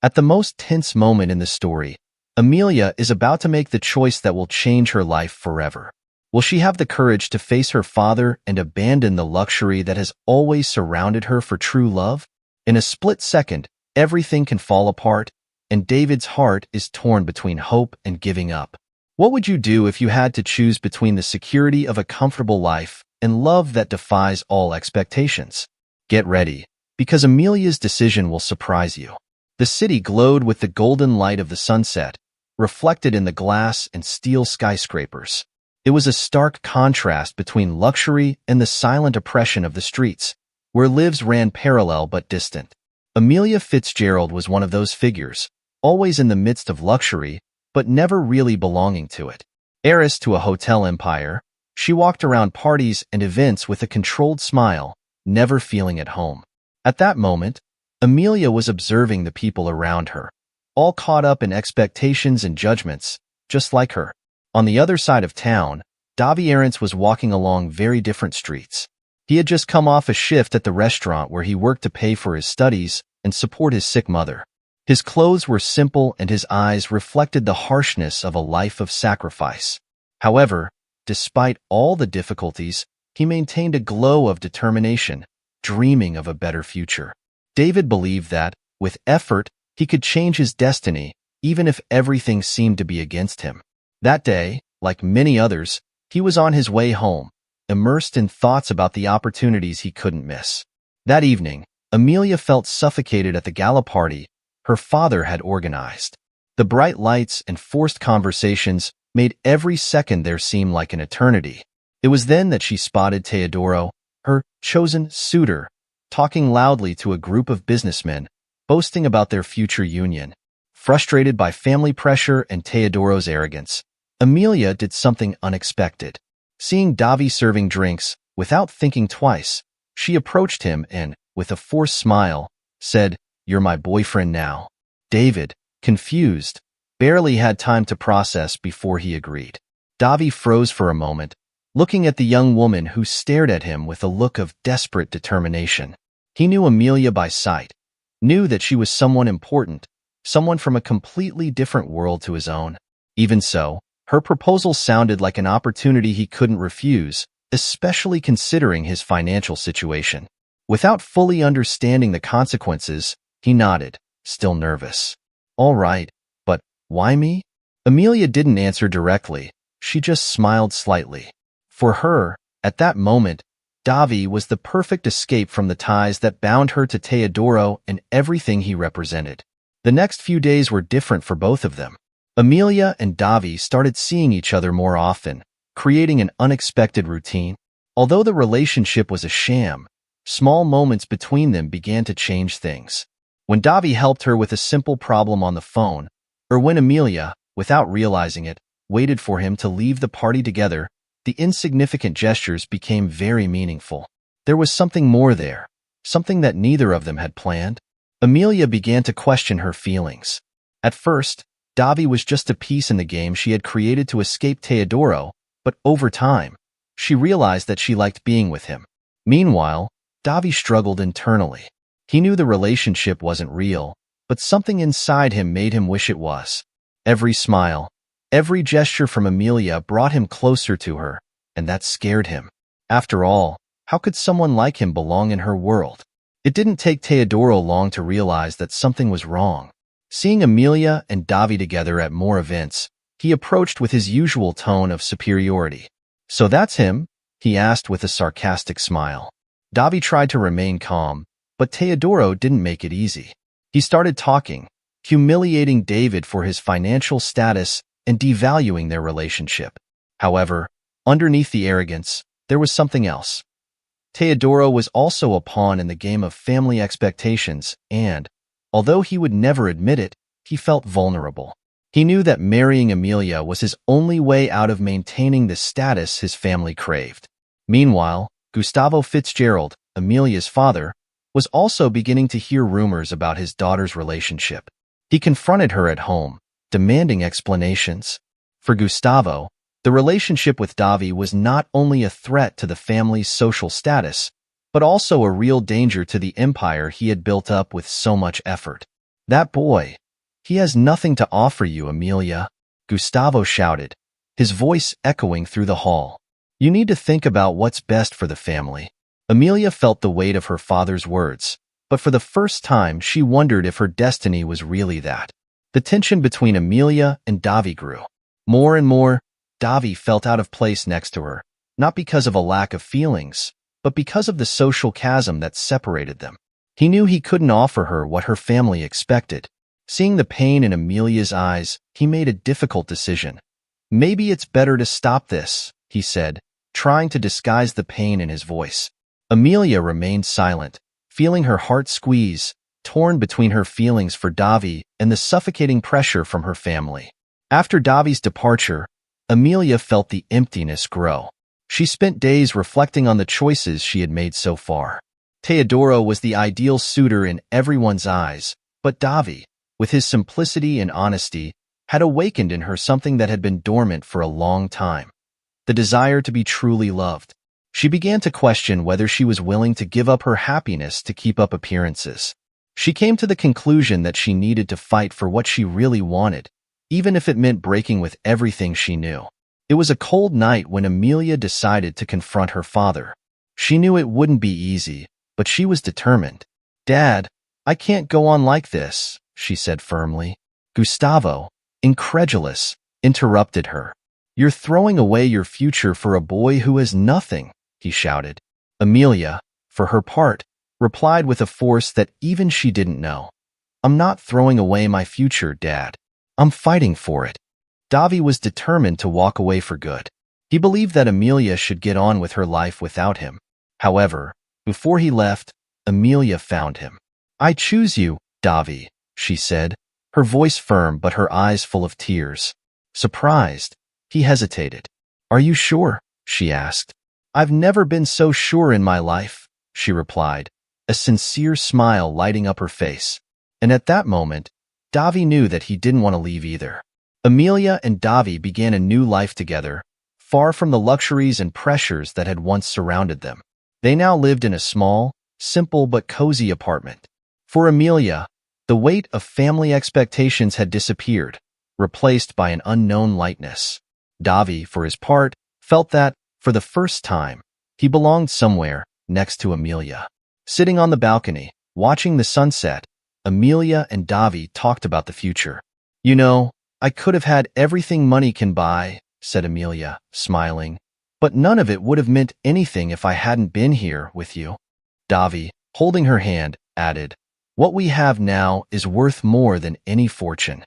At the most tense moment in the story, Amelia is about to make the choice that will change her life forever. Will she have the courage to face her father and abandon the luxury that has always surrounded her for true love? In a split second, everything can fall apart, and David's heart is torn between hope and giving up. What would you do if you had to choose between the security of a comfortable life and love that defies all expectations? Get ready, because Amelia's decision will surprise you. The city glowed with the golden light of the sunset, reflected in the glass and steel skyscrapers. It was a stark contrast between luxury and the silent oppression of the streets, where lives ran parallel but distant. Amelia Fitzgerald was one of those figures, always in the midst of luxury, but never really belonging to it. Heiress to a hotel empire, she walked around parties and events with a controlled smile, never feeling at home. At that moment, Amelia was observing the people around her, all caught up in expectations and judgments, just like her. On the other side of town, Davy Arentz was walking along very different streets. He had just come off a shift at the restaurant where he worked to pay for his studies and support his sick mother. His clothes were simple and his eyes reflected the harshness of a life of sacrifice. However, despite all the difficulties, he maintained a glow of determination, dreaming of a better future. David believed that, with effort, he could change his destiny, even if everything seemed to be against him. That day, like many others, he was on his way home, immersed in thoughts about the opportunities he couldn't miss. That evening, Amelia felt suffocated at the gala party her father had organized. The bright lights and forced conversations made every second there seem like an eternity. It was then that she spotted Teodoro, her chosen suitor, talking loudly to a group of businessmen, boasting about their future union. Frustrated by family pressure and Teodoro's arrogance, Amelia did something unexpected. Seeing Davy serving drinks, without thinking twice, she approached him and, with a forced smile, said, "You're my boyfriend now." David, confused, barely had time to process before he agreed. Davy froze for a moment, looking at the young woman who stared at him with a look of desperate determination. He knew Amelia by sight, knew that she was someone important, someone from a completely different world to his own. Even so, her proposal sounded like an opportunity he couldn't refuse, especially considering his financial situation. Without fully understanding the consequences, he nodded, still nervous. "All right, but why me?" Amelia didn't answer directly. She just smiled slightly. For her, at that moment, Davy was the perfect escape from the ties that bound her to Teodoro and everything he represented. The next few days were different for both of them. Amelia and Davy started seeing each other more often, creating an unexpected routine. Although the relationship was a sham, small moments between them began to change things. When Davy helped her with a simple problem on the phone, or when Amelia, without realizing it, waited for him to leave the party together, the insignificant gestures became very meaningful. There was something more there, something that neither of them had planned. Amelia began to question her feelings. At first, Davy was just a piece in the game she had created to escape Teodoro, but over time, she realized that she liked being with him. Meanwhile, Davy struggled internally. He knew the relationship wasn't real, but something inside him made him wish it was. Every smile, every gesture from Amelia brought him closer to her, and that scared him. After all, how could someone like him belong in her world? It didn't take Teodoro long to realize that something was wrong. Seeing Amelia and Davy together at more events, he approached with his usual tone of superiority. "So that's him?" he asked with a sarcastic smile. Davy tried to remain calm, but Teodoro didn't make it easy. He started talking, humiliating David for his financial status and devaluing their relationship. However, underneath the arrogance, there was something else. Teodoro was also a pawn in the game of family expectations and, although he would never admit it, he felt vulnerable. He knew that marrying Amelia was his only way out of maintaining the status his family craved. Meanwhile, Gustavo Fitzgerald, Amelia's father, was also beginning to hear rumors about his daughter's relationship. He confronted her at home, demanding explanations. For Gustavo, the relationship with Davy was not only a threat to the family's social status, but also a real danger to the empire he had built up with so much effort. That boy, he has nothing to offer you, Amelia, Gustavo shouted, his voice echoing through the hall. You need to think about what's best for the family. Amelia felt the weight of her father's words, but for the first time she wondered if her destiny was really that. The tension between Amelia and Davi grew. More and more, Davi felt out of place next to her, not because of a lack of feelings, but because of the social chasm that separated them. He knew he couldn't offer her what her family expected. Seeing the pain in Amelia's eyes, he made a difficult decision. Maybe it's better to stop this, he said, trying to disguise the pain in his voice. Amelia remained silent, feeling her heart squeeze, torn between her feelings for Davi and the suffocating pressure from her family. After Davi's departure, Amelia felt the emptiness grow. She spent days reflecting on the choices she had made so far. Teodoro was the ideal suitor in everyone's eyes, but Davi, with his simplicity and honesty, had awakened in her something that had been dormant for a long time: the desire to be truly loved. She began to question whether she was willing to give up her happiness to keep up appearances. She came to the conclusion that she needed to fight for what she really wanted, even if it meant breaking with everything she knew. It was a cold night when Amelia decided to confront her father. She knew it wouldn't be easy, but she was determined. "Dad, I can't go on like this," she said firmly. Gustavo, incredulous, interrupted her. "You're throwing away your future for a boy who has nothing," he shouted. Amelia, for her part, replied with a force that even she didn't know. "I'm not throwing away my future, Dad. I'm fighting for it." Davi was determined to walk away for good. He believed that Amelia should get on with her life without him. However, before he left, Amelia found him. "I choose you, Davi," she said, her voice firm but her eyes full of tears. Surprised, he hesitated. "Are you sure?" she asked. "I've never been so sure in my life," she replied, a sincere smile lighting up her face. And at that moment, Davi knew that he didn't want to leave either. Amelia and Davi began a new life together, far from the luxuries and pressures that had once surrounded them. They now lived in a small, simple but cozy apartment. For Amelia, the weight of family expectations had disappeared, replaced by an unknown lightness. Davi, for his part, felt that, for the first time, he belonged somewhere next to Amelia. Sitting on the balcony, watching the sunset, Amelia and Davi talked about the future. "You know, I could have had everything money can buy," said Amelia, smiling, "but none of it would have meant anything if I hadn't been here with you." Davi, holding her hand, added, "What we have now is worth more than any fortune."